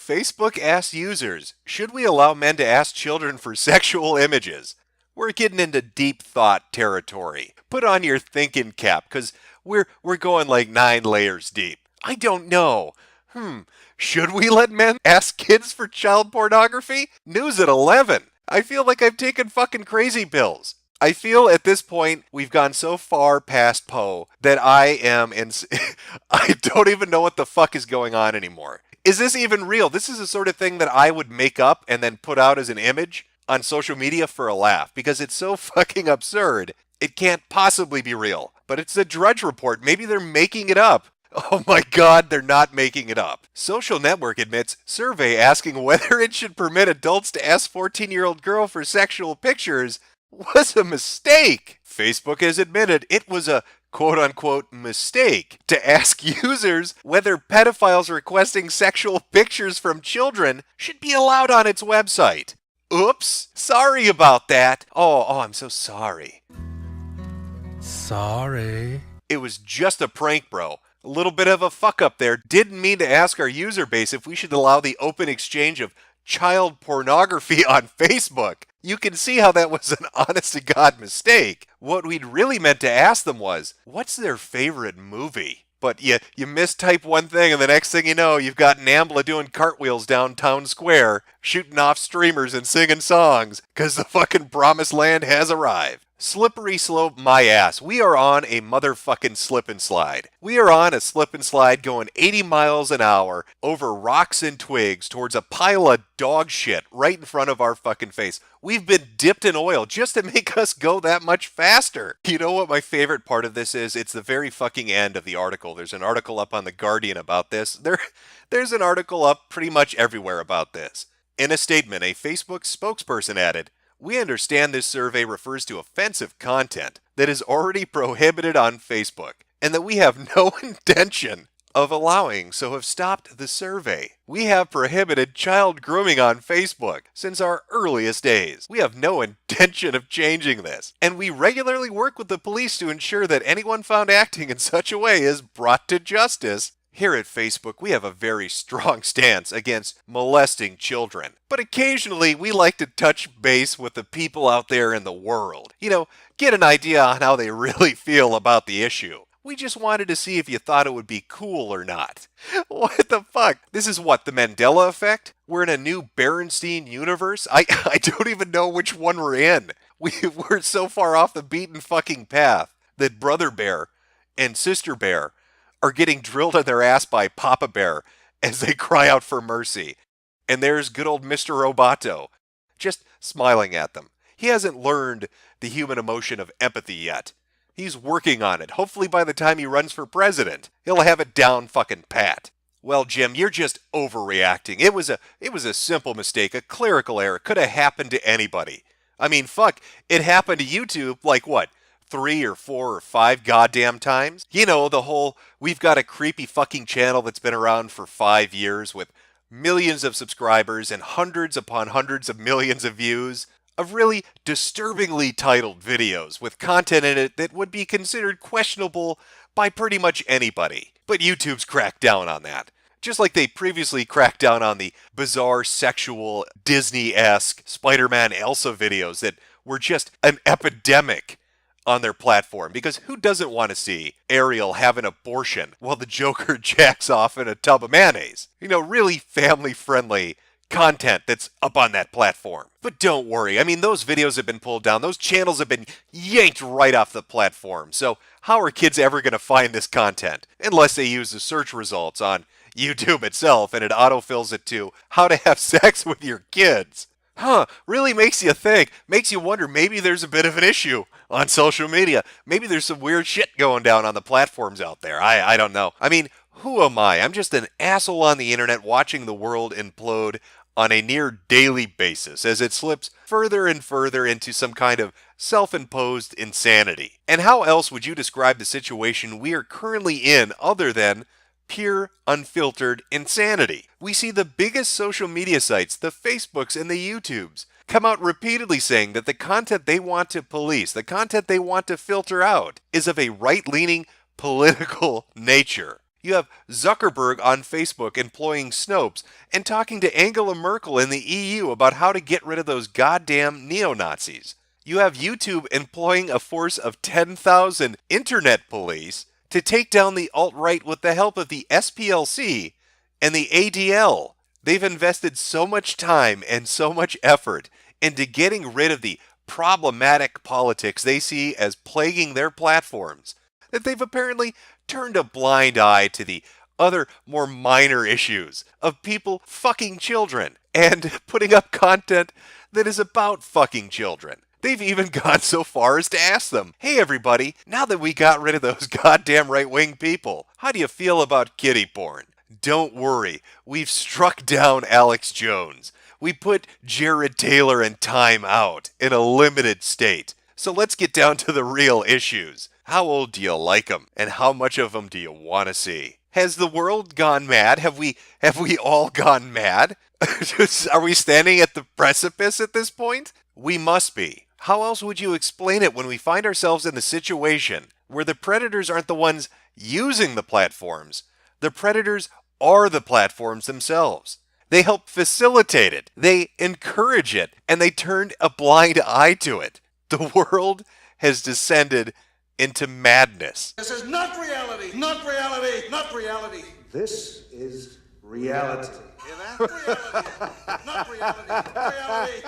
Facebook asked users, should we allow men to ask children for sexual images? We're getting into deep thought territory. Put on your thinking cap, because we're going like 9 layers deep. I don't know. Should we let men ask kids for child pornography? News at 11. I feel like I've taken fucking crazy pills. I feel at this point we've gone so far past Poe that I don't even know what the fuck is going on anymore. Is this even real? This is the sort of thing that I would make up and then put out as an image on social media for a laugh because it's so fucking absurd. It can't possibly be real. But it's a Drudge Report. Maybe they're making it up. Oh my god, they're not making it up. Social Network admits survey asking whether it should permit adults to ask 14-year-old girl for sexual pictures was a mistake. Facebook has admitted it was a quote-unquote mistake to ask users whether pedophiles requesting sexual pictures from children should be allowed on its website. Oops, sorry about that. Oh, I'm so sorry. Sorry. It was just a prank, bro. A little bit of a fuck up there. Didn't mean to ask our user base if we should allow the open exchange of child pornography on Facebook. You can see how that was an honest-to-God mistake. What we'd really meant to ask them was, what's their favorite movie? But you mistype one thing, and the next thing you know, you've got Nambla doing cartwheels downtown square, shooting off streamers and singing songs, because the fucking promised land has arrived. Slippery slope my ass. We are on a motherfucking slip and slide. We are on a slip and slide going 80 miles an hour over rocks and twigs towards a pile of dog shit right in front of our fucking face. We've been dipped in oil just to make us go that much faster. You know what my favorite part of this is? It's the very fucking end of the article. There's an article up on The Guardian about this. There's an article up pretty much everywhere about this. In a statement, a Facebook spokesperson added, "We understand this survey refers to offensive content that is already prohibited on Facebook, and that we have no intention of allowing, so have stopped the survey. We have prohibited child grooming on Facebook since our earliest days. We have no intention of changing this, and we regularly work with the police to ensure that anyone found acting in such a way is brought to justice. Here at Facebook, we have a very strong stance against molesting children. But occasionally, we like to touch base with the people out there in the world. Get an idea on how they really feel about the issue. We just wanted to see if you thought it would be cool or not." What the fuck? This is what, the Mandela effect? We're in a new Berenstein universe? I don't even know which one we're in. We're so far off the beaten fucking path that Brother Bear and Sister Bear are getting drilled in their ass by Papa Bear as they cry out for mercy. And there's good old Mr. Roboto, just smiling at them. He hasn't learned the human emotion of empathy yet. He's working on it. Hopefully by the time he runs for president, he'll have it down fucking pat. Well, Jim, you're just overreacting. It was a simple mistake, a clerical error. Could have happened to anybody. I mean, fuck, it happened to YouTube like what? 3 or 4 or 5 goddamn times? The whole, we've got a creepy fucking channel that's been around for 5 years with millions of subscribers and hundreds upon hundreds of millions of views of really disturbingly titled videos with content in it that would be considered questionable by pretty much anybody. But YouTube's cracked down on that. Just like they previously cracked down on the bizarre sexual Disney-esque Spider-Man Elsa videos that were just an epidemic on their platform, because who doesn't want to see Ariel have an abortion while the Joker jacks off in a tub of mayonnaise? Really family-friendly content that's up on that platform. But don't worry, I mean, those videos have been pulled down, those channels have been yanked right off the platform, so how are kids ever going to find this content? Unless they use the search results on YouTube itself and it autofills it to how to have sex with your kids. Really makes you think, makes you wonder, maybe there's a bit of an issue on social media. Maybe there's some weird shit going down on the platforms out there. I don't know. I mean, who am I? I'm just an asshole on the internet watching the world implode on a near daily basis as it slips further and further into some kind of self-imposed insanity. And how else would you describe the situation we are currently in other than pure, unfiltered insanity? We see the biggest social media sites, the Facebooks and the YouTubes, come out repeatedly saying that the content they want to police, the content they want to filter out, is of a right-leaning political nature. You have Zuckerberg on Facebook employing Snopes and talking to Angela Merkel in the EU about how to get rid of those goddamn neo-Nazis. You have YouTube employing a force of 10,000 internet police to take down the alt-right with the help of the SPLC and the ADL. They've invested so much time and so much effort into getting rid of the problematic politics they see as plaguing their platforms that they've apparently turned a blind eye to the other more minor issues of people fucking children and putting up content that is about fucking children. They've even gone so far as to ask them, hey everybody, now that we got rid of those goddamn right-wing people, how do you feel about kiddie porn? Don't worry, we've struck down Alex Jones. We put Jared Taylor and Time out in a limited state. So let's get down to the real issues. How old do you like them? And how much of them do you want to see? Has the world gone mad? Have we all gone mad? Are we standing at the precipice at this point? We must be. How else would you explain it when we find ourselves in a situation where the predators aren't the ones using the platforms? The predators are the platforms themselves. They help facilitate it, they encourage it, and they turned a blind eye to it. The world has descended into madness. This is not reality, not reality, not reality. This is reality. Yeah, that's reality. Not reality, reality.